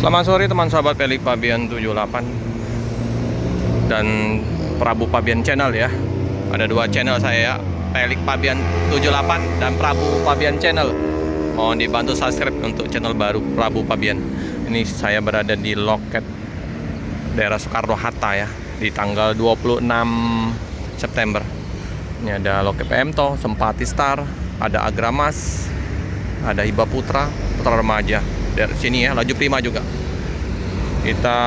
Selamat sore teman sahabat Pelik Pabian 78 dan Prabu Pabian Channel ya. Ada dua channel saya ya, Pelik Pabian 78 dan Prabu Pabian Channel. Mohon dibantu subscribe untuk channel baru Prabu Pabian. Ini saya berada di loket daerah Soekarno-Hatta ya, di tanggal 26 September. Ini ada loket PMTO, Sempati Star, ada Agramas, ada Hiba Putra, Putra Remaja. Dari sini ya, laju prima juga. Kita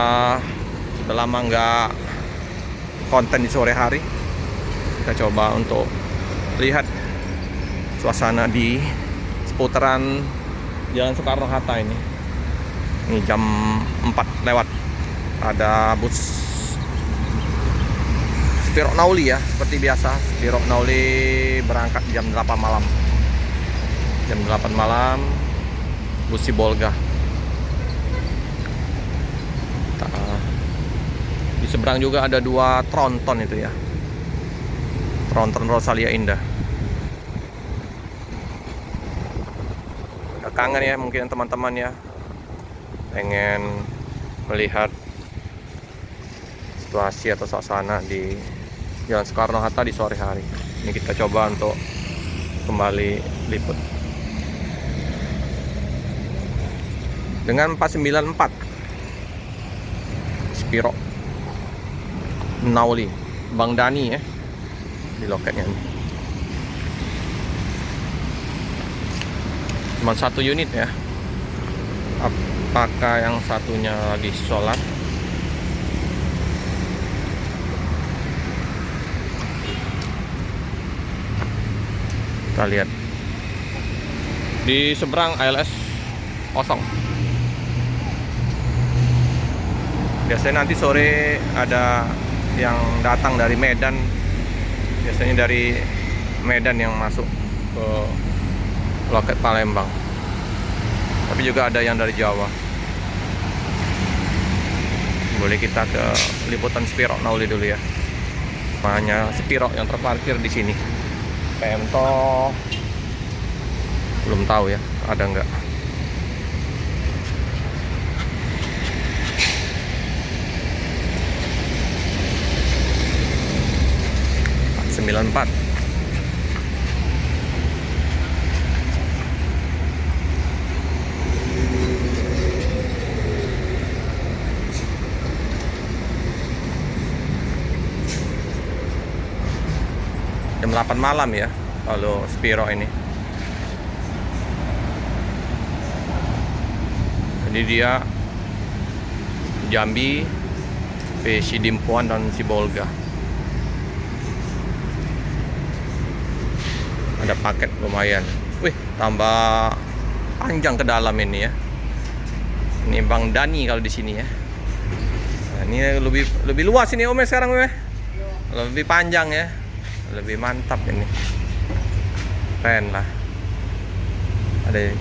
udah lama nggak konten di sore hari. Kita coba untuk lihat suasana di seputaran Jalan Soekarno-Hatta ini. Ini jam 4 lewat. Ada bus Spiro Nauli ya, seperti biasa. Spiro Nauli berangkat jam 8 malam. Jam 8 malam. Bus Sibolga. Di seberang juga ada dua tronton itu ya, tronton Rosalia Indah. Udah kangen ya mungkin teman-teman ya, pengen melihat situasi atau suasana di Jalan Soekarno-Hatta di sore hari. Ini kita coba untuk kembali liput dengan 494 Spiro Nauli Bang Dani ya di loketnya ini. Cuma satu unit ya. Apakah yang satunya lagi sholat? Kita lihat di seberang ALS kosong. Biasanya nanti sore ada yang datang dari Medan, biasanya dari Medan yang masuk ke loket Palembang, tapi juga ada yang dari Jawa. Boleh kita ke liputan Spiro Nauli dulu ya. Hanya Spiro yang terparkir di sini. PMTO belum tahu ya ada nggak. 94. Jam 8 malam ya kalau Spiro ini. Jadi dia Jambi, Sidimpuan dan Sibolga. Ada paket lumayan. Wih, tambah panjang ke dalam ini ya. Ini Bang Dani kalau di sini ya. Nah, ini lebih luas ini Om sekarang Om. Lebih panjang ya. Lebih mantap ini. Keren lah. Ada.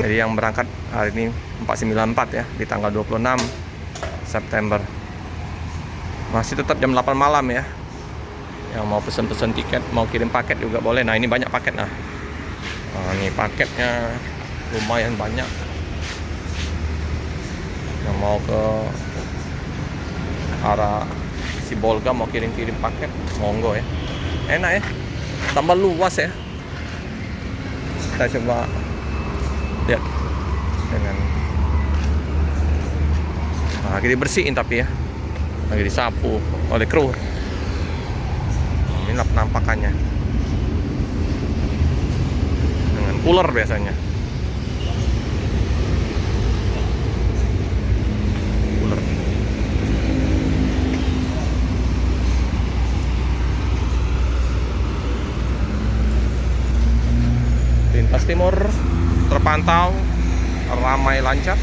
Jadi yang berangkat hari ini 494 ya, di tanggal 26 September. Masih tetap jam 8 malam ya. Yang mau pesen-pesen tiket, mau kirim paket juga boleh. Nah ini banyak paket nah. Ini paketnya lumayan banyak. Yang mau ke arah Sibolga mau kirim-kirim paket, monggo ya. Enak ya, tambah luas ya. Kita coba lihat dengan lagi dibersihin tapi ya, lagi disapu oleh kru. Inilah penampakannya dengan cooler biasanya. Cooler. Lintas timur terpantau ramai lancar.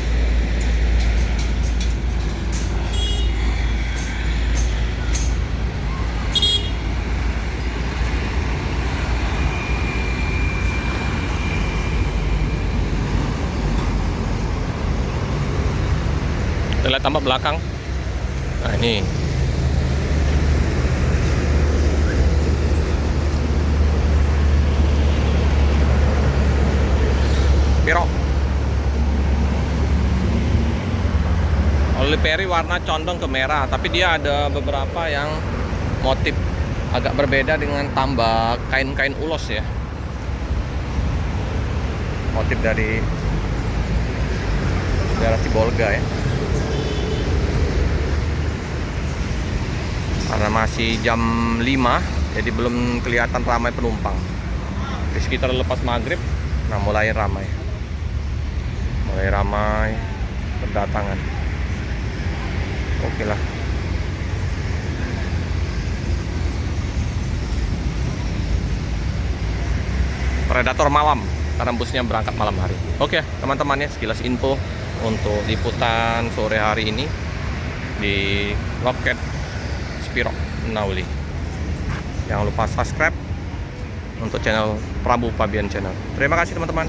Kita lihat tambah belakang. Nah ini Spiro Kalau Liperi warna condong ke merah, tapi dia ada beberapa yang motif agak berbeda dengan tambah kain-kain ulos ya. Motif dari daerah Sibolga ya. Karena masih jam 5, jadi belum kelihatan ramai penumpang. Di sekitar lepas maghrib, nah mulai ramai. Mulai ramai berdatangan. Oke lah. Predator malam, karena busnya berangkat malam hari. Oke teman-teman ya, sekilas info untuk liputan sore hari ini di loket Spirok Nauli. Jangan lupa subscribe untuk channel Prabu Pabian Channel. Terima kasih teman-teman.